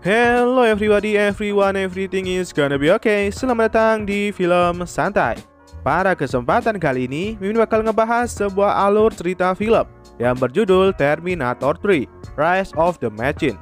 Hello everybody, everyone, everything is gonna be okay. Selamat datang di Film Santai. Pada kesempatan kali ini, Mimin bakal ngebahas sebuah alur cerita film yang berjudul Terminator 3: Rise of the Machine,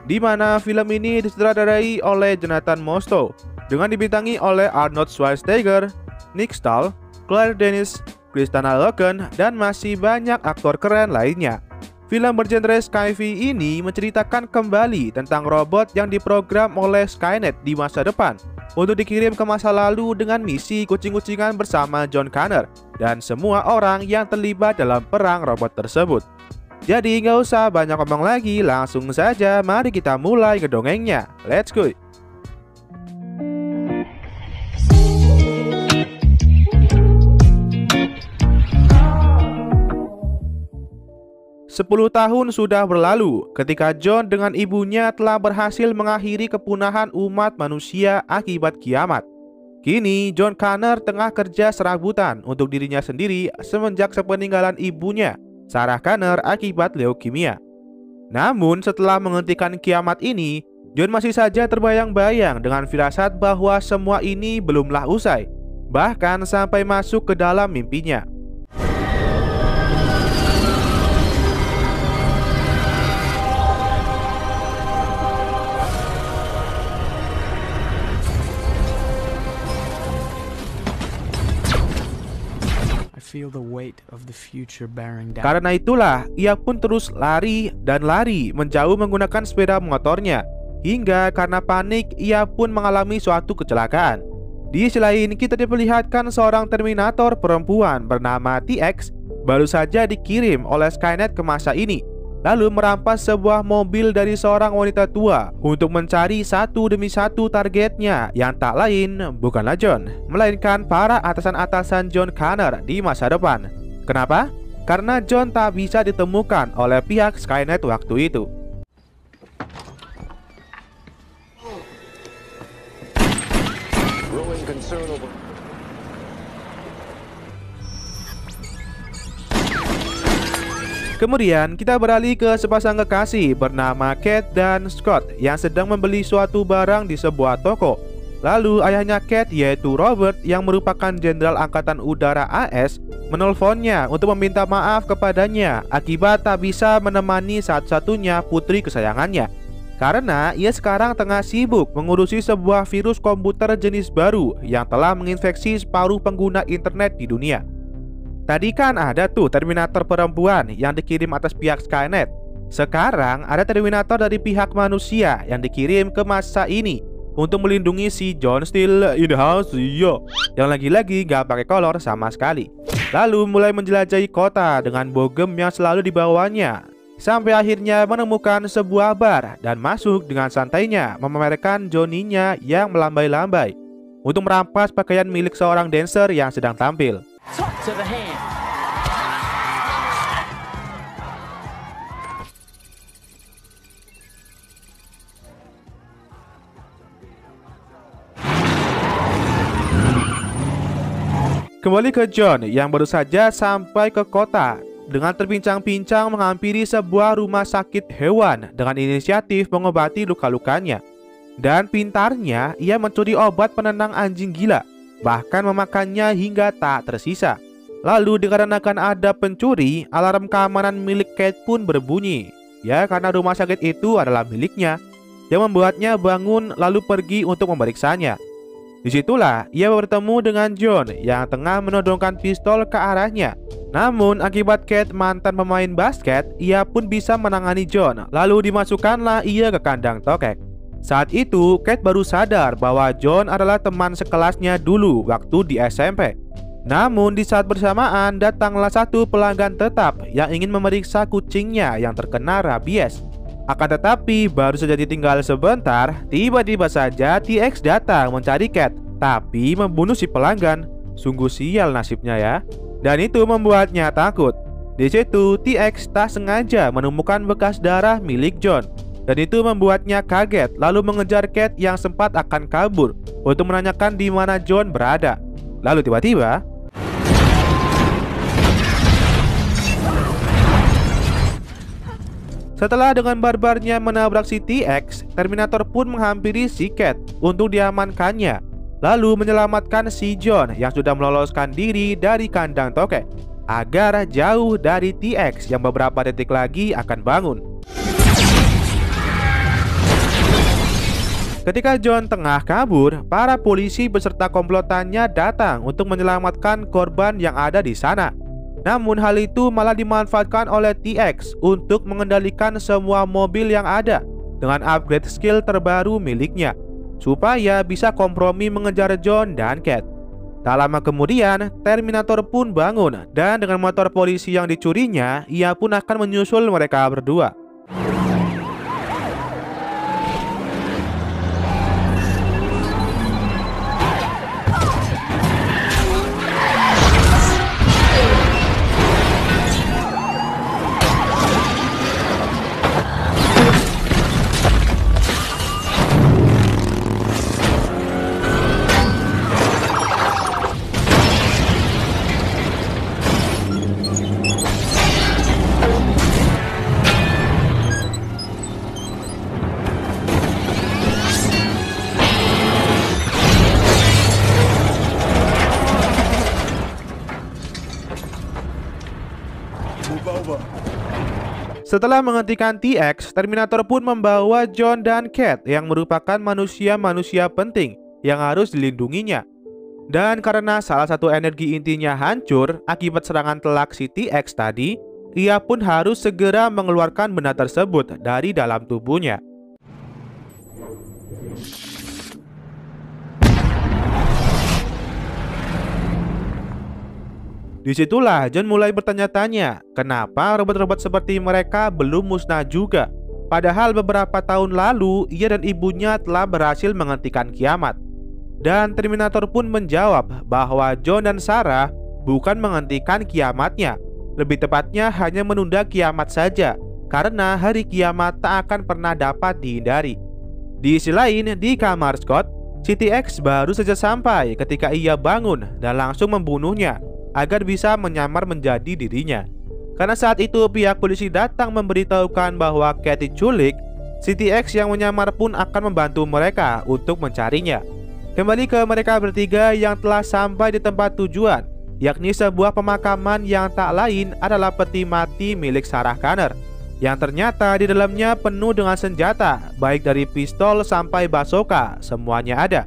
di mana film ini disutradarai oleh Jonathan Mostow dengan dibintangi oleh Arnold Schwarzenegger, Nick Stahl, Claire Denis, Kristanna Loken, dan masih banyak aktor keren lainnya. Film bergenre sci-fi ini menceritakan kembali tentang robot yang diprogram oleh Skynet di masa depan untuk dikirim ke masa lalu dengan misi kucing-kucingan bersama John Connor dan semua orang yang terlibat dalam perang robot tersebut. Jadi nggak usah banyak ngomong lagi, langsung saja mari kita mulai ngedongengnya. Let's go! 10 tahun sudah berlalu ketika John dengan ibunya telah berhasil mengakhiri kepunahan umat manusia akibat kiamat. Kini John Connor tengah kerja serabutan untuk dirinya sendiri semenjak sepeninggalan ibunya, Sarah Connor, akibat leukemia. Namun setelah menghentikan kiamat ini, John masih saja terbayang-bayang dengan firasat bahwa semua ini belumlah usai, bahkan sampai masuk ke dalam mimpinya. Karena itulah, ia pun terus lari dan lari menjauh menggunakan sepeda motornya. Hingga karena panik, ia pun mengalami suatu kecelakaan. Di sisi lain, kita diperlihatkan seorang Terminator perempuan bernama TX baru saja dikirim oleh Skynet ke masa ini, lalu merampas sebuah mobil dari seorang wanita tua untuk mencari satu demi satu targetnya, yang tak lain bukanlah John, melainkan para atasan-atasan John Connor di masa depan. Kenapa? Karena John tak bisa ditemukan oleh pihak Skynet waktu itu. Kemudian kita beralih ke sepasang kekasih bernama Kate dan Scott yang sedang membeli suatu barang di sebuah toko. Lalu ayahnya Kate, yaitu Robert yang merupakan Jenderal Angkatan Udara AS, menelponnya untuk meminta maaf kepadanya akibat tak bisa menemani satu-satunya putri kesayangannya, karena ia sekarang tengah sibuk mengurusi sebuah virus komputer jenis baru yang telah menginfeksi separuh pengguna internet di dunia. Tadi kan ada tuh Terminator perempuan yang dikirim atas pihak Skynet. Sekarang ada Terminator dari pihak manusia yang dikirim ke masa ini untuk melindungi si John Still in the house, yang lagi-lagi gak pakai kolor sama sekali. Lalu mulai menjelajahi kota dengan bogem yang selalu dibawanya, sampai akhirnya menemukan sebuah bar dan masuk dengan santainya memamerkan Johnny-nya yang melambai-lambai untuk merampas pakaian milik seorang dancer yang sedang tampil. Kembali ke John yang baru saja sampai ke kota dengan terpincang-pincang menghampiri sebuah rumah sakit hewan dengan inisiatif mengobati luka-lukanya. Dan pintarnya ia mencuri obat penenang anjing gila, bahkan memakannya hingga tak tersisa. Lalu dikarenakan ada pencuri, alarm keamanan milik Kate pun berbunyi. Ya, karena rumah sakit itu adalah miliknya, yang membuatnya bangun lalu pergi untuk memeriksanya. Disitulah ia bertemu dengan John yang tengah menodongkan pistol ke arahnya. Namun akibat Kate mantan pemain basket, ia pun bisa menangani John, lalu dimasukkanlah ia ke kandang tokek. Saat itu Kate baru sadar bahwa John adalah teman sekelasnya dulu waktu di SMP. Namun di saat bersamaan datanglah satu pelanggan tetap yang ingin memeriksa kucingnya yang terkena rabies. Akan tetapi baru saja ditinggal sebentar, tiba-tiba saja TX datang mencari Kate, tapi membunuh si pelanggan. Sungguh sial nasibnya ya. Dan itu membuatnya takut. Di situ TX tak sengaja menemukan bekas darah milik John, dan itu membuatnya kaget lalu mengejar Kate yang sempat akan kabur untuk menanyakan di mana John berada. Lalu tiba-tiba Setelah dengan barbarnya menabrak si T-X, Terminator pun menghampiri si Cat untuk diamankannya, lalu menyelamatkan si John yang sudah meloloskan diri dari kandang tokek agar jauh dari T-X yang beberapa detik lagi akan bangun. Ketika John tengah kabur, para polisi beserta komplotannya datang untuk menyelamatkan korban yang ada di sana. Namun hal itu malah dimanfaatkan oleh T-X untuk mengendalikan semua mobil yang ada dengan upgrade skill terbaru miliknya, supaya bisa kompromi mengejar John dan Cat. Tak lama kemudian, Terminator pun bangun dan dengan motor polisi yang dicurinya, ia pun akan menyusul mereka berdua. Setelah menghentikan T-X, Terminator pun membawa John dan Cat yang merupakan manusia-manusia penting yang harus dilindunginya. Dan karena salah satu energi intinya hancur akibat serangan telak si T-X tadi, ia pun harus segera mengeluarkan benda tersebut dari dalam tubuhnya. Disitulah John mulai bertanya-tanya, kenapa robot-robot seperti mereka belum musnah juga? Padahal beberapa tahun lalu, ia dan ibunya telah berhasil menghentikan kiamat. Dan Terminator pun menjawab bahwa John dan Sarah bukan menghentikan kiamatnya. Lebih tepatnya hanya menunda kiamat saja, karena hari kiamat tak akan pernah dapat dihindari. Di sisi lain, di kamar Scott, T-X baru saja sampai ketika ia bangun dan langsung membunuhnya agar bisa menyamar menjadi dirinya. Karena saat itu pihak polisi datang memberitahukan bahwa Cat diculik, T-X yang menyamar pun akan membantu mereka untuk mencarinya. Kembali ke mereka bertiga yang telah sampai di tempat tujuan, yakni sebuah pemakaman yang tak lain adalah peti mati milik Sarah Connor, yang ternyata di dalamnya penuh dengan senjata, baik dari pistol sampai bazooka, semuanya ada.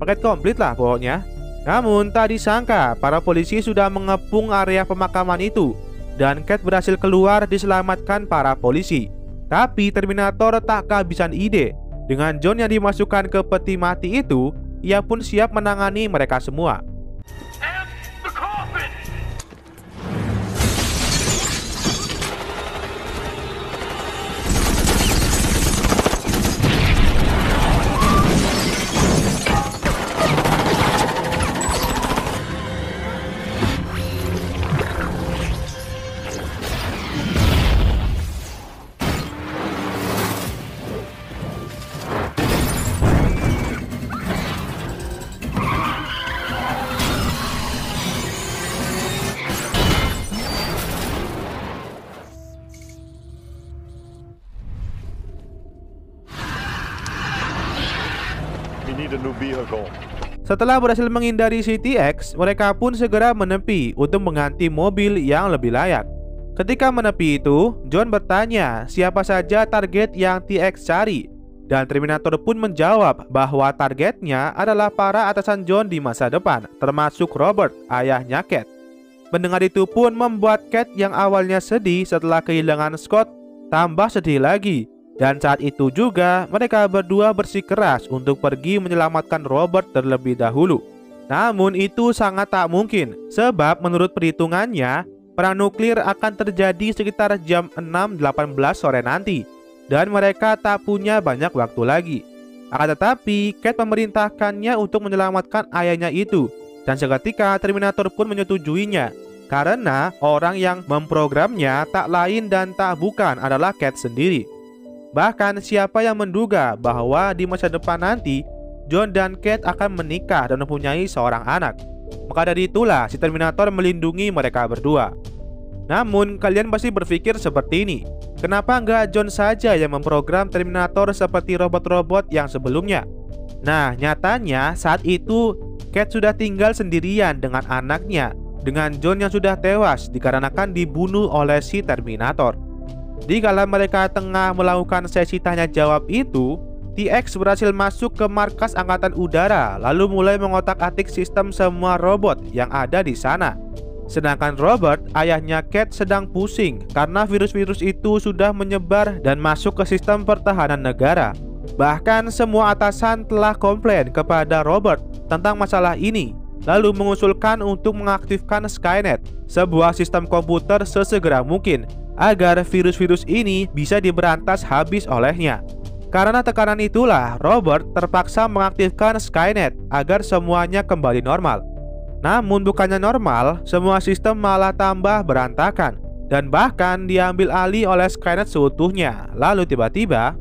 Paket komplit lah pokoknya. Namun tak disangka para polisi sudah mengepung area pemakaman itu dan Cat berhasil keluar diselamatkan para polisi. Tapi Terminator tak kehabisan ide. Dengan John yang dimasukkan ke peti mati itu, ia pun siap menangani mereka semua. Setelah berhasil menghindari si T-X, mereka pun segera menepi untuk mengganti mobil yang lebih layak. Ketika menepi itu, John bertanya siapa saja target yang T-X cari, dan Terminator pun menjawab bahwa targetnya adalah para atasan John di masa depan, termasuk Robert, ayahnya Cat. Mendengar itu pun membuat Cat yang awalnya sedih setelah kehilangan Scott tambah sedih lagi. Dan saat itu juga mereka berdua bersikeras untuk pergi menyelamatkan Robert terlebih dahulu. Namun itu sangat tak mungkin, sebab menurut perhitungannya perang nuklir akan terjadi sekitar jam 6.18 sore nanti, dan mereka tak punya banyak waktu lagi. Akan tetapi Cat memerintahkannya untuk menyelamatkan ayahnya itu, dan seketika Terminator pun menyetujuinya, karena orang yang memprogramnya tak lain dan tak bukan adalah Cat sendiri. Bahkan siapa yang menduga bahwa di masa depan nanti John dan Cat akan menikah dan mempunyai seorang anak. Maka dari itulah si Terminator melindungi mereka berdua. Namun kalian pasti berpikir seperti ini, Kenapa nggak John saja yang memprogram Terminator seperti robot-robot yang sebelumnya? Nah, nyatanya saat itu Cat sudah tinggal sendirian dengan anaknya, dengan John yang sudah tewas dikarenakan dibunuh oleh si Terminator. Di kala mereka tengah melakukan sesi tanya jawab itu, T-X berhasil masuk ke markas angkatan udara lalu mulai mengotak-atik sistem semua robot yang ada di sana. Sedangkan Robert, ayahnya Cat, sedang pusing karena virus-virus itu sudah menyebar dan masuk ke sistem pertahanan negara. Bahkan semua atasan telah komplain kepada Robert tentang masalah ini, lalu mengusulkan untuk mengaktifkan Skynet, sebuah sistem komputer sesegera mungkin, agar virus-virus ini bisa diberantas habis olehnya. Karena tekanan itulah, Robert terpaksa mengaktifkan Skynet agar semuanya kembali normal. Namun bukannya normal, semua sistem malah tambah berantakan dan bahkan diambil alih oleh Skynet seutuhnya. Lalu tiba-tiba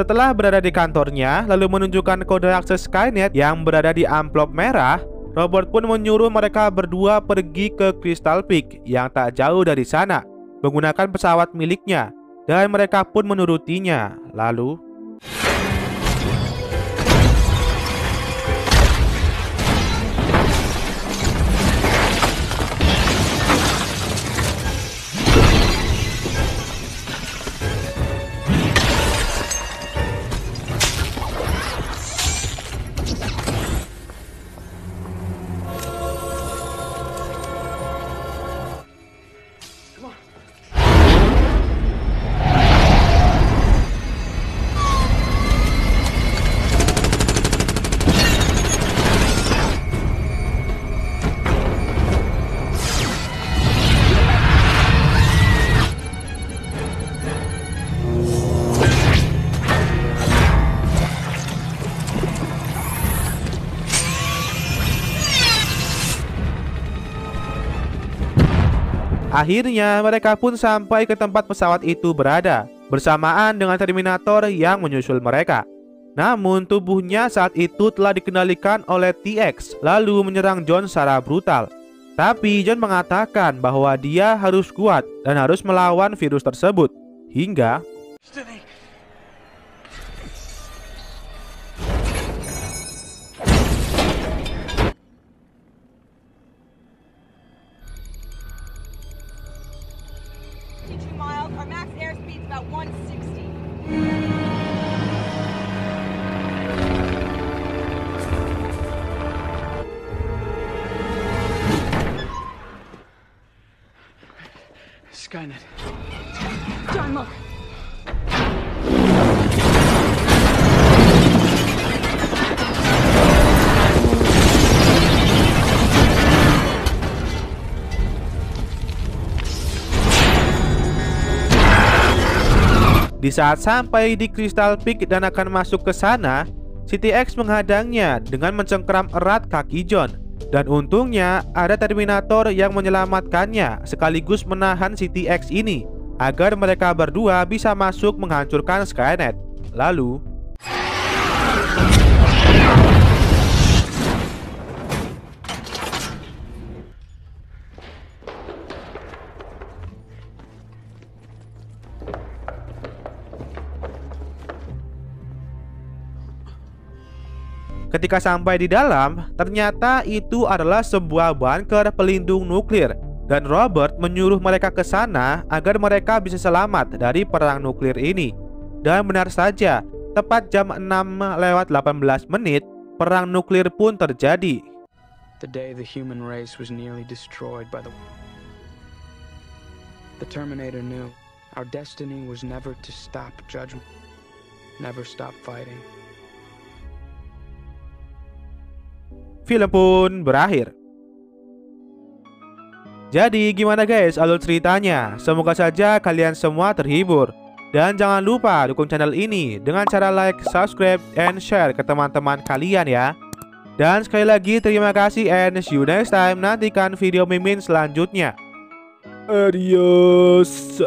setelah berada di kantornya, lalu menunjukkan kode akses Skynet yang berada di amplop merah, Robert pun menyuruh mereka berdua pergi ke Crystal Peak yang tak jauh dari sana, menggunakan pesawat miliknya, dan mereka pun menurutinya. Lalu akhirnya mereka pun sampai ke tempat pesawat itu berada, bersamaan dengan Terminator yang menyusul mereka. Namun tubuhnya saat itu telah dikendalikan oleh T-X, lalu menyerang John secara brutal. Tapi John mengatakan bahwa dia harus kuat dan harus melawan virus tersebut. Hingga Our max airspeed is about 160. Skynet. John, look. di saat sampai di Crystal Peak dan akan masuk ke sana, si T-X menghadangnya dengan mencengkeram erat kaki John. Dan untungnya ada Terminator yang menyelamatkannya sekaligus menahan si T-X ini agar mereka berdua bisa masuk menghancurkan Skynet. Lalu ketika sampai di dalam, ternyata itu adalah sebuah bunker pelindung nuklir dan Robert menyuruh mereka ke sana agar mereka bisa selamat dari perang nuklir ini. Dan benar saja, tepat jam 6:18, perang nuklir pun terjadi. The day the human race was nearly destroyed by the Terminator knew our destiny was never to stop judgment, never stop fighting. Film pun berakhir. Jadi gimana guys alur ceritanya? Semoga saja kalian semua terhibur. Dan jangan lupa dukung channel ini dengan cara like, subscribe, and share ke teman-teman kalian ya. Dan sekali lagi terima kasih and see you next time. Nantikan video Mimin selanjutnya. Adios.